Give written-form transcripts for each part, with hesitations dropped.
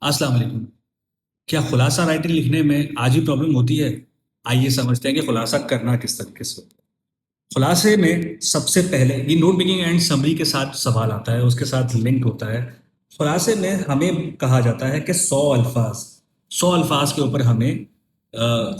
अस्सलाम वालेकुम। क्या खुलासा राइटिंग लिखने में आज भी प्रॉब्लम होती है? आइए समझते हैं कि खुलासा करना किस तरीके से होता है। खुलासे में सबसे पहले ये नोट मेकिंग एंड समरी के साथ सवाल आता है, उसके साथ लिंक होता है। खुलासे में हमें कहा जाता है कि 100 अल्फाज के ऊपर हमें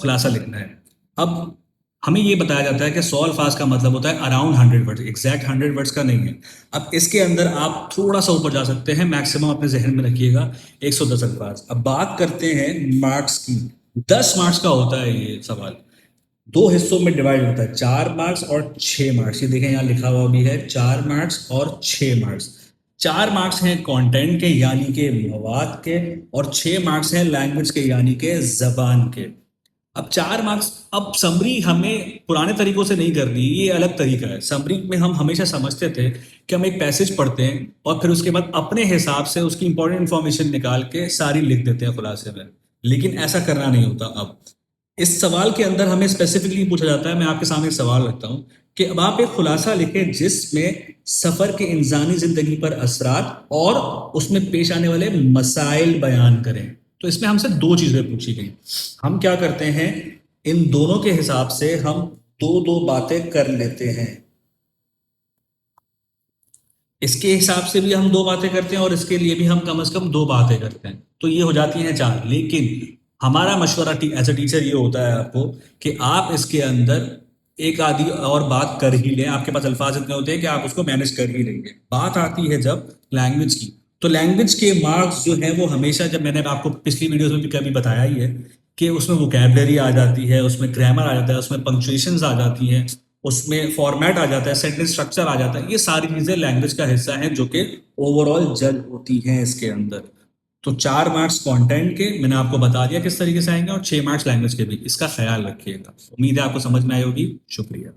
खुलासा लिखना है। अब हमें ये बताया जाता है कि 100 अल्फाज का मतलब होता है अराउंड 100 वर्ड्स, एग्जैक्ट 100 वर्ड्स का नहीं है। अब इसके अंदर आप थोड़ा सा ऊपर जा सकते हैं, मैक्सिमम अपने जहन में रखिएगा 110 अल्फाज। अब बात करते हैं मार्क्स की। 10 मार्क्स का होता है ये सवाल। दो हिस्सों में डिवाइड होता है, 4 मार्क्स और 6 मार्क्स। ये देखें यहाँ लिखा हुआ भी है 4 मार्क्स और 6 मार्क्स। 4 मार्क्स हैं कंटेंट के यानी के मवाद के, और 6 मार्क्स हैं लैंग्वेज के यानी के जबान के। अब 4 मार्क्स, अब समरी हमें पुराने तरीकों से नहीं करनी, ये अलग तरीका है। समरी में हम हमेशा समझते थे कि हम एक पैसेज पढ़ते हैं और फिर उसके बाद अपने हिसाब से उसकी इंपॉर्टेंट इंफॉर्मेशन निकाल के सारी लिख देते हैं खुलासे में। लेकिन ऐसा करना नहीं होता अब। इस सवाल के अंदर हमें स्पेसिफिकली पूछा जाता है, मैं आपके सामने एक सवाल रखता हूं कि अब आप एक खुलासा लिखें जिसमें सफर के इंसानी जिंदगी पर असरात और उसमें पेश आने वाले मसाइल बयान करें। तो इसमें हमसे दो चीजें पूछी गई। हम क्या करते हैं, इन दोनों के हिसाब से हम दो दो बातें कर लेते हैं। इसके हिसाब से भी हम दो बातें करते हैं और इसके लिए भी हम कम से कम दो बातें करते हैं, तो ये हो जाती हैं चार। लेकिन हमारा मशवरा एज अ टीचर ये होता है आपको कि आप इसके अंदर एक आधी और बात कर ही लें। आपके पास अल्फाज इतने होते हैं कि आप उसको मैनेज कर ही लेंगे। बात आती है जब लैंग्वेज की, तो लैंग्वेज के मार्क्स जो है वो हमेशा, जब मैंने आपको पिछली वीडियोस में भी कभी बताया ही है कि उसमें वोकैबलरी आ जाती है, उसमें ग्रामर आ जाता है, उसमें पंक्चुएशंस आ जाती हैं, उसमें फॉर्मेट आ जाता है, सेंटेंस स्ट्रक्चर आ जाता है। ये सारी चीजें लैंग्वेज का हिस्सा हैं जो कि ओवरऑल जज होती हैं इसके अंदर। तो 4 मार्क्स कंटेंट के मैंने आपको बता दिया किस तरीके से आएंगे, और 6 मार्क्स लैंग्वेज के भी। इसका ख्याल रखिएगा। उम्मीद है आपको समझ में आई होगी। शुक्रिया।